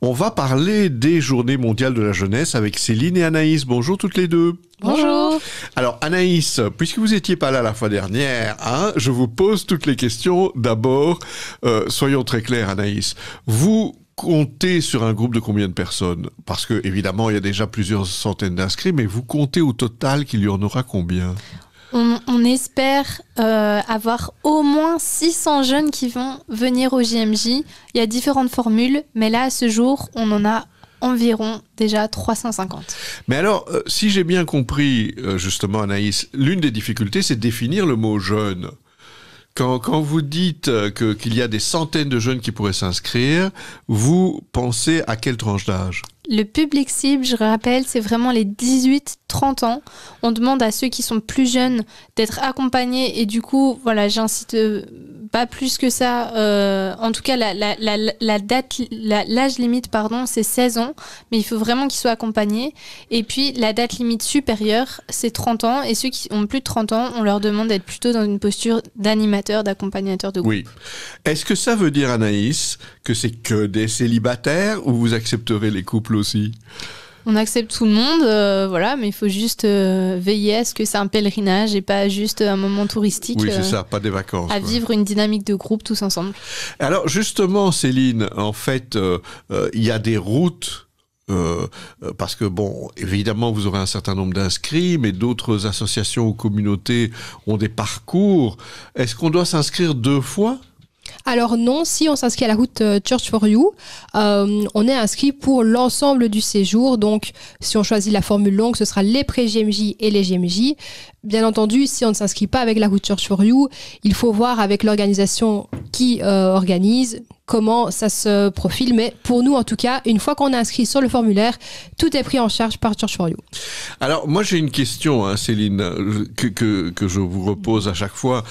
On va parler des Journées mondiales de la jeunesse avec Céline et Anaïs. Bonjour toutes les deux. Bonjour. Alors Anaïs, puisque vous n'étiez pas là la fois dernière, je vous pose toutes les questions. D'abord, soyons très clairs Anaïs, vous comptez sur un groupe de combien de personnes? Parce que évidemment il y a déjà plusieurs centaines d'inscrits, mais vous comptez au total qu'il y en aura combien? On espère avoir au moins 600 jeunes qui vont venir au JMJ. Il y a différentes formules, mais là, à ce jour, on en a environ déjà 350. Mais alors, si j'ai bien compris, justement, Anaïs, l'une des difficultés, c'est de définir le mot « jeune ». Quand vous dites qu'il y a des centaines de jeunes qui pourraient s'inscrire, vous pensez à quelle tranche d'âge ? Le public cible, je rappelle, c'est vraiment les 18-30 ans. On demande à ceux qui sont plus jeunes d'être accompagnés et du coup, voilà, j'incite pas plus que ça. En tout cas, l'âge limite, c'est 16 ans, mais il faut vraiment qu'ils soient accompagnés. Et puis, la date limite supérieure, c'est 30 ans. Et ceux qui ont plus de 30 ans, on leur demande d'être plutôt dans une posture d'animateur, d'accompagnateur de groupe. Oui. Est-ce que ça veut dire, Anaïs, que c'est que des célibataires ou vous accepterez les couples aussi? On accepte tout le monde, mais il faut juste veiller à ce que c'est un pèlerinage et pas juste un moment touristique. Oui, c'est ça, pas des vacances. À vivre une dynamique de groupe tous ensemble. Alors justement, Céline, en fait, il y a des routes. Parce que évidemment vous aurez un certain nombre d'inscrits, mais d'autres associations ou communautés ont des parcours. Est-ce qu'on doit s'inscrire 2 fois ? Alors non, si on s'inscrit à la route Church for You, on est inscrit pour l'ensemble du séjour. Donc, si on choisit la formule longue, ce sera les pré-GMJ et les GMJ. Bien entendu, si on ne s'inscrit pas avec la route Church for You, il faut voir avec l'organisation qui organise comment ça se profile. Mais pour nous, en tout cas, une fois qu'on est inscrit sur le formulaire, tout est pris en charge par Church for You. Alors, moi, j'ai une question, Céline, que je vous repose à chaque fois.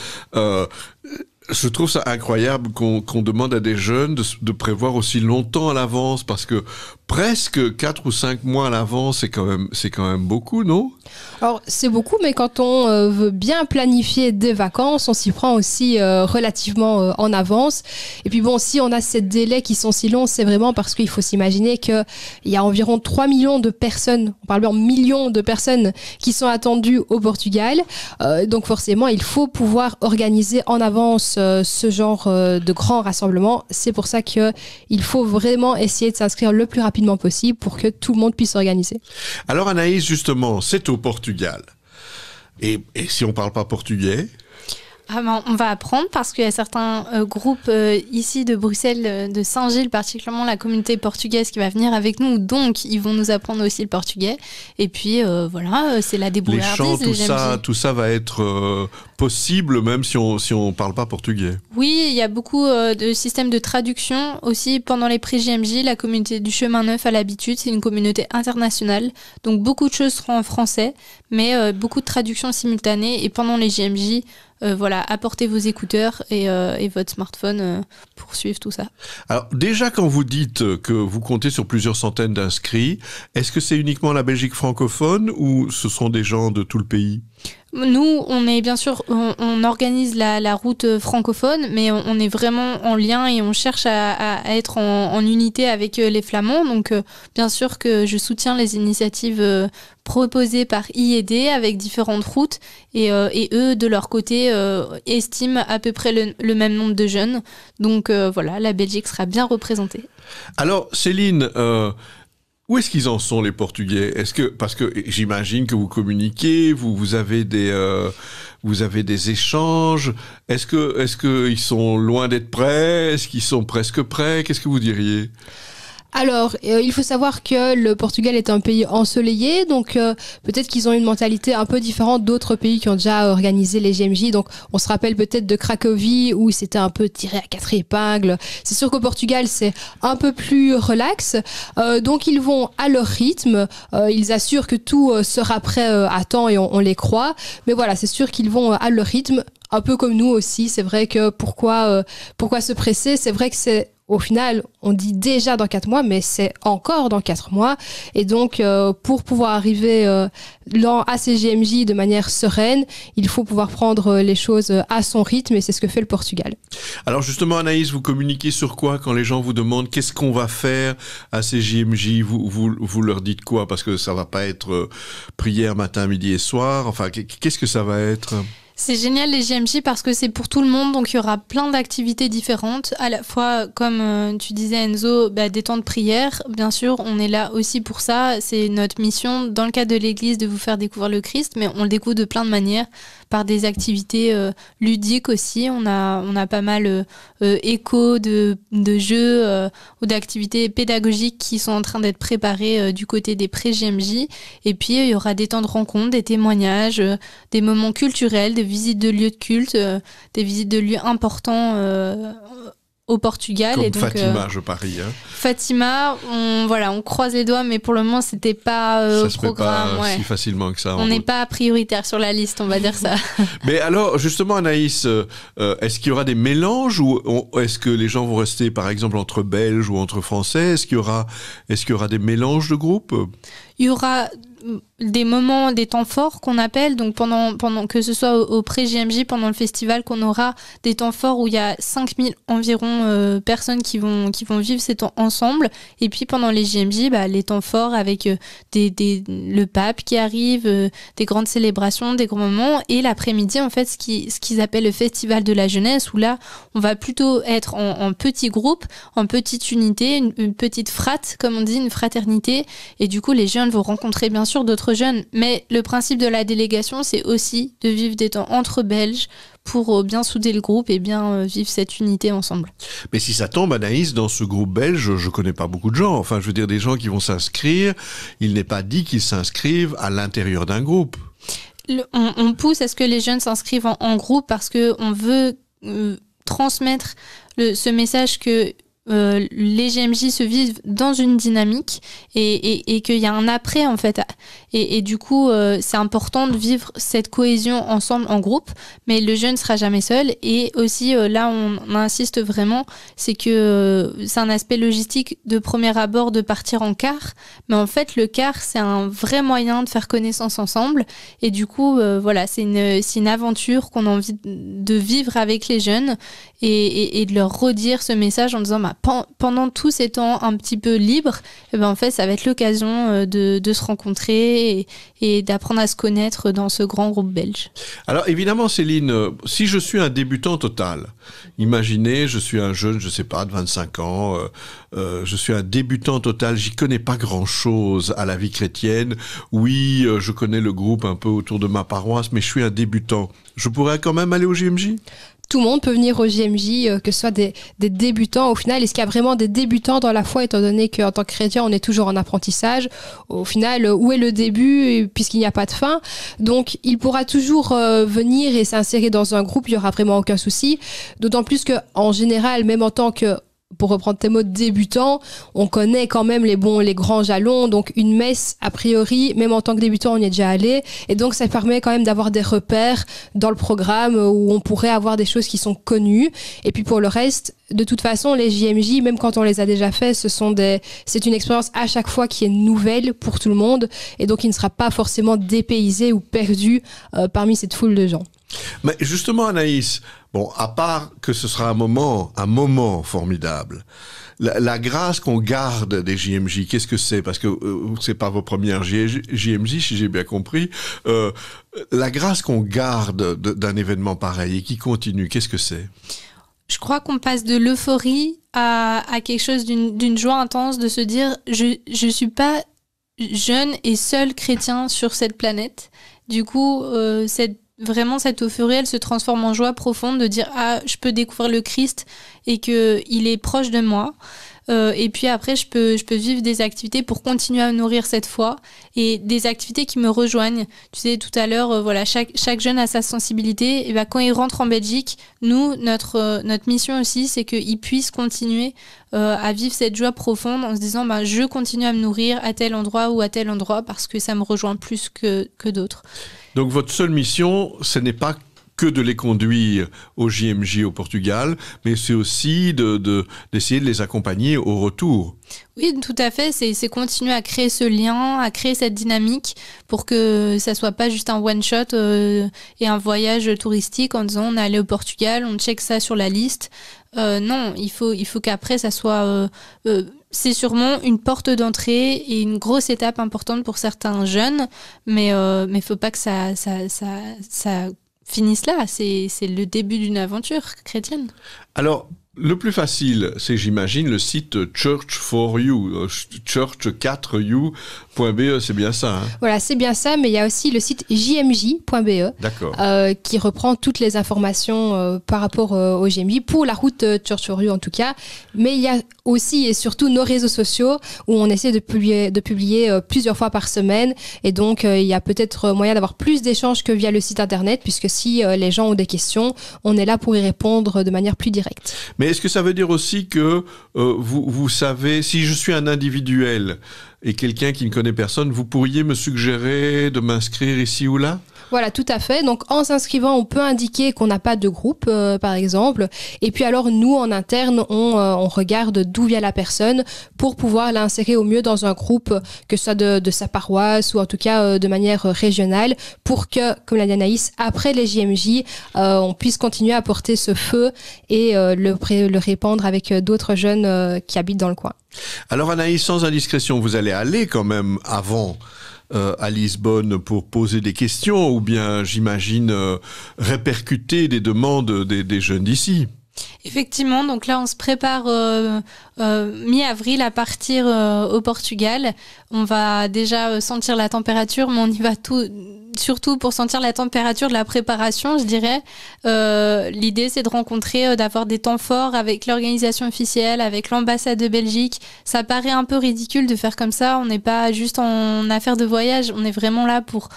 Je trouve ça incroyable qu'on demande à des jeunes de prévoir aussi longtemps à l'avance, parce que presque 4 ou 5 mois à l'avance, c'est quand même beaucoup, non? Alors, c'est beaucoup, mais quand on veut bien planifier des vacances, on s'y prend aussi relativement en avance. Et puis si on a ces délais qui sont si longs, c'est vraiment parce qu'il faut s'imaginer qu'il y a environ 3 millions de personnes, on parle bien en millions de personnes qui sont attendues au Portugal. Donc forcément, il faut pouvoir organiser en avance ce genre de grand rassemblement. C'est pour ça qu'il faut vraiment essayer de s'inscrire le plus rapidement possible pour que tout le monde puisse s'organiser. Alors Anaïs, justement, c'est au Portugal. Et si on ne parle pas portugais ? On va apprendre parce qu'il y a certains groupes ici de Bruxelles, de Saint-Gilles, particulièrement la communauté portugaise qui va venir avec nous, donc ils vont nous apprendre aussi le portugais. Et puis c'est la débrouillardise. Les chants, tout ça va être possible même si on parle pas portugais. Oui, il y a beaucoup de systèmes de traduction aussi pendant les pré-GMJ. La communauté du Chemin Neuf a l'habitude, c'est une communauté internationale, donc beaucoup de choses seront en français, mais beaucoup de traductions simultanées. Et pendant les GMJ, apportez vos écouteurs et votre smartphone pour suivre tout ça. Alors déjà, quand vous dites que vous comptez sur plusieurs centaines d'inscrits, est-ce que c'est uniquement la Belgique francophone ou ce sont des gens de tout le pays ? Nous, on est bien sûr, on organise la route francophone, mais on est vraiment en lien et on cherche à être en unité avec les Flamands. Donc, bien sûr que je soutiens les initiatives proposées par IED avec différentes routes et eux, de leur côté, estiment à peu près le même nombre de jeunes. Donc, la Belgique sera bien représentée. Alors, Céline, où est-ce qu'ils en sont, les Portugais ? Parce que j'imagine que vous communiquez, vous avez des échanges. Est-ce que ils sont loin d'être prêts ? Est-ce qu'ils sont presque prêts ? Qu'est-ce que vous diriez ? Alors, il faut savoir que le Portugal est un pays ensoleillé, donc peut-être qu'ils ont une mentalité un peu différente d'autres pays qui ont déjà organisé les GMJ. Donc, on se rappelle peut-être de Cracovie où c'était un peu tiré à 4 épingles. C'est sûr qu'au Portugal, c'est un peu plus relax. Donc, ils vont à leur rythme. Ils assurent que tout sera prêt à temps et on les croit. Mais voilà, c'est sûr qu'ils vont à leur rythme. Un peu comme nous aussi, c'est vrai que pourquoi se presser ? C'est vrai que c'est au final, on dit déjà dans 4 mois, mais c'est encore dans 4 mois. Et donc, pour pouvoir arriver à ces JMJ de manière sereine, il faut pouvoir prendre les choses à son rythme, et c'est ce que fait le Portugal. Alors justement, Anaïs, vous communiquez sur quoi quand les gens vous demandent qu'est-ce qu'on va faire à ces JMJ? Vous leur dites quoi? Parce que ça va pas être prière matin, midi et soir. Enfin, qu'est-ce que ça va être? C'est génial les JMJ parce que c'est pour tout le monde, donc il y aura plein d'activités différentes, à la fois comme tu disais Enzo, des temps de prière, bien sûr on est là aussi pour ça, c'est notre mission dans le cadre de l'église de vous faire découvrir le Christ, mais on le découvre de plein de manières, par des activités ludiques aussi, on a pas mal écho de jeux ou d'activités pédagogiques qui sont en train d'être préparées du côté des pré-JMJ, et puis il y aura des temps de rencontre, des témoignages, des moments culturels, des visites de lieux de culte, des visites de lieux importants au Portugal. Comme et donc, Fatima, je parie. Hein. Fatima, on croise les doigts, mais pour le moment, c'était pas ça au se programme. Fait pas si facilement que ça. On n'est pas prioritaire sur la liste, on va dire ça. Mais alors, justement, Anaïs, est-ce qu'il y aura des mélanges ou est-ce que les gens vont rester, par exemple, entre Belges ou entre Français? Est-ce qu'il y aura des mélanges de groupes? Il y aura des moments, des temps forts qu'on appelle, donc pendant que ce soit au pré-JMJ, pendant le festival, qu'on aura des temps forts où il y a 5000 environ personnes qui vont vivre ces temps ensemble, et puis pendant les JMJ, les temps forts avec le pape qui arrive, des grandes célébrations, des grands moments, et l'après-midi en fait ce qu'ils appellent le festival de la jeunesse, où là on va plutôt être en petits groupes, en petite unité, une petite frate comme on dit, une fraternité, et du coup les jeunes vont rencontrer bien sûr d'autres jeunes, mais le principe de la délégation, c'est aussi de vivre des temps entre Belges pour bien souder le groupe et bien vivre cette unité ensemble. Mais si ça tombe, Anaïs, dans ce groupe belge, je connais pas beaucoup de gens. Enfin, je veux dire, des gens qui vont s'inscrire, il n'est pas dit qu'ils s'inscrivent à l'intérieur d'un groupe. On pousse à ce que les jeunes s'inscrivent en groupe parce qu'on veut transmettre ce message que les JMJ se vivent dans une dynamique et qu'il y a un après en fait, et du coup c'est important de vivre cette cohésion ensemble en groupe, mais le jeune ne sera jamais seul. Et aussi là on insiste vraiment, c'est que c'est un aspect logistique de premier abord de partir en car, mais en fait le car c'est un vrai moyen de faire connaissance ensemble, et du coup voilà, c'est une aventure qu'on a envie de vivre avec les jeunes et de leur redire ce message en disant pendant tous ces temps un petit peu libres, en fait ça va être l'occasion de se rencontrer et d'apprendre à se connaître dans ce grand groupe belge. Alors évidemment Céline, si je suis un débutant total, imaginez je suis un jeune, je sais pas, de 25 ans, je suis un débutant total, j'y connais pas grand chose à la vie chrétienne, oui je connais le groupe un peu autour de ma paroisse, mais je suis un débutant, je pourrais quand même aller au JMJ? Tout le monde peut venir au JMJ, que ce soit des débutants au final. Est-ce qu'il y a vraiment des débutants dans la foi, étant donné qu'en tant que chrétien, on est toujours en apprentissage? Au final, où est le début, puisqu'il n'y a pas de fin? Donc, il pourra toujours venir et s'insérer dans un groupe, il n'y aura vraiment aucun souci. D'autant plus qu'en général, même en tant que, pour reprendre tes mots, de débutant, on connaît quand même les grands jalons. Donc, une messe, a priori, même en tant que débutant, on y est déjà allé. Et donc, ça permet quand même d'avoir des repères dans le programme où on pourrait avoir des choses qui sont connues. Et puis, pour le reste, de toute façon, les JMJ, même quand on les a déjà faits, c'est une expérience à chaque fois qui est nouvelle pour tout le monde. Et donc, il ne sera pas forcément dépaysé ou perdu parmi cette foule de gens. Mais justement, Anaïs, bon, à part que ce sera un moment formidable, la grâce qu'on garde des JMJ, qu'est-ce que c'est? Parce que c'est pas vos premières JMJ, si j'ai bien compris. La grâce qu'on garde d'un événement pareil et qui continue, qu'est-ce que c'est? Je crois qu'on passe de l'euphorie à quelque chose d'une joie intense, de se dire je suis pas jeune et seul chrétien sur cette planète. Du coup, vraiment cette euphorie, elle se transforme en joie profonde de dire je peux découvrir le Christ et qu'il est proche de moi. Et puis après je peux vivre des activités pour continuer à nourrir cette foi, et des activités qui me rejoignent. Tu sais, tout à l'heure, voilà, chaque jeune a sa sensibilité, et quand il rentre en Belgique, nous, notre mission aussi, c'est qu'il puisse continuer à vivre cette joie profonde en se disant je continue à me nourrir à tel endroit ou à tel endroit parce que ça me rejoint plus que d'autres. Donc votre seule mission, ce n'est pas que de les conduire au JMJ au Portugal, mais c'est aussi d'essayer de les accompagner au retour. Oui, tout à fait. C'est continuer à créer ce lien, à créer cette dynamique pour que ça soit pas juste un one-shot et un voyage touristique en disant on est allé au Portugal, on check ça sur la liste. Non, il faut qu'après ça soit... c'est sûrement une porte d'entrée et une grosse étape importante pour certains jeunes, mais faut pas que ça finisse là. C'est le début d'une aventure chrétienne. Alors, le plus facile, c'est, j'imagine, le site Church4You, church4you.be, c'est bien ça, hein? Voilà, c'est bien ça, mais il y a aussi le site jmj.be. D'accord. Qui reprend toutes les informations par rapport au JMJ, pour la route Church4You en tout cas. Mais il y a aussi et surtout nos réseaux sociaux où on essaie de publier plusieurs fois par semaine. Et donc, il y a peut-être moyen d'avoir plus d'échanges que via le site internet, puisque si les gens ont des questions, on est là pour y répondre de manière plus directe. Mais est-ce que ça veut dire aussi que vous savez, si je suis un individuel et quelqu'un qui ne connaît personne, vous pourriez me suggérer de m'inscrire ici ou là ? Voilà, tout à fait. Donc, en s'inscrivant, on peut indiquer qu'on n'a pas de groupe, par exemple. Et puis alors, nous, en interne, on regarde d'où vient la personne pour pouvoir l'insérer au mieux dans un groupe, que ce soit de sa paroisse ou en tout cas de manière régionale, pour que, comme l'a dit Anaïs, après les JMJ, on puisse continuer à porter ce feu et le répandre avec d'autres jeunes qui habitent dans le coin. Alors Anaïs, sans indiscrétion, vous allez aller quand même avant à Lisbonne pour poser des questions ou bien, j'imagine, répercuter des demandes des jeunes d'ici. Effectivement, donc là on se prépare mi-avril à partir au Portugal. On va déjà sentir la température, mais on y va surtout pour sentir la température de la préparation, je dirais. L'idée c'est de rencontrer, d'avoir des temps forts avec l'organisation officielle, avec l'ambassade de Belgique. Ça paraît un peu ridicule de faire comme ça, on n'est pas juste en affaire de voyage, on est vraiment là pour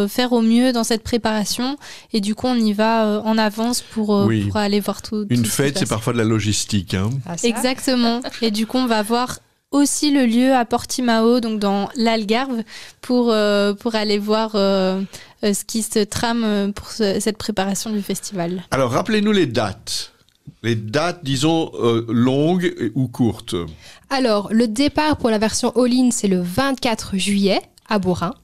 faire au mieux dans cette préparation, et du coup on y va en avance pour aller voir tout. Une fête, c'est parfois de la logistique, hein. Exactement. Et du coup on va voir aussi le lieu à Portimao, donc dans l'Algarve, pour aller voir ce qui se trame pour cette préparation du festival. Alors rappelez-nous les dates. Les dates, disons, longues ou courtes. Alors, le départ pour la version all-in, c'est le 24 juillet à Bourrin.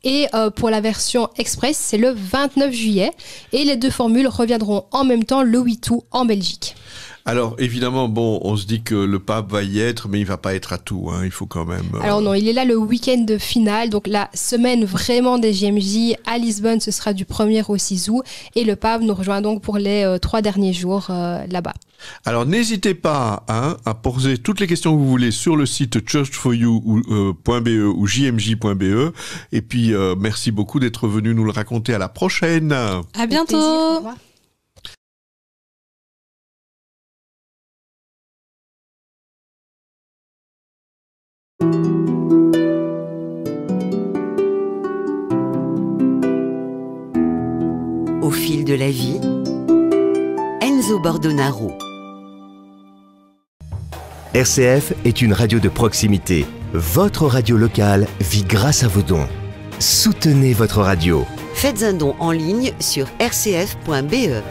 Et pour la version express, c'est le 29 juillet. Et les deux formules reviendront en même temps le 8 août en Belgique. Alors, évidemment, on se dit que le pape va y être, mais il ne va pas être à tout, hein, il faut quand même... Alors non, il est là le week-end de finale, donc la semaine vraiment des JMJ à Lisbonne, ce sera du 1er au 6 août, et le pape nous rejoint donc pour les 3 derniers jours là-bas. Alors, n'hésitez pas à poser toutes les questions que vous voulez sur le site church4you.be ou jmj.be, et puis merci beaucoup d'être venu nous le raconter. À la prochaine. À bientôt. Au revoir. Au fil de la vie, Enzo Bordonaro. RCF est une radio de proximité. Votre radio locale vit grâce à vos dons. Soutenez votre radio. Faites un don en ligne sur rcf.be.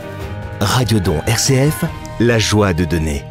Radio Don RCF, la joie de donner.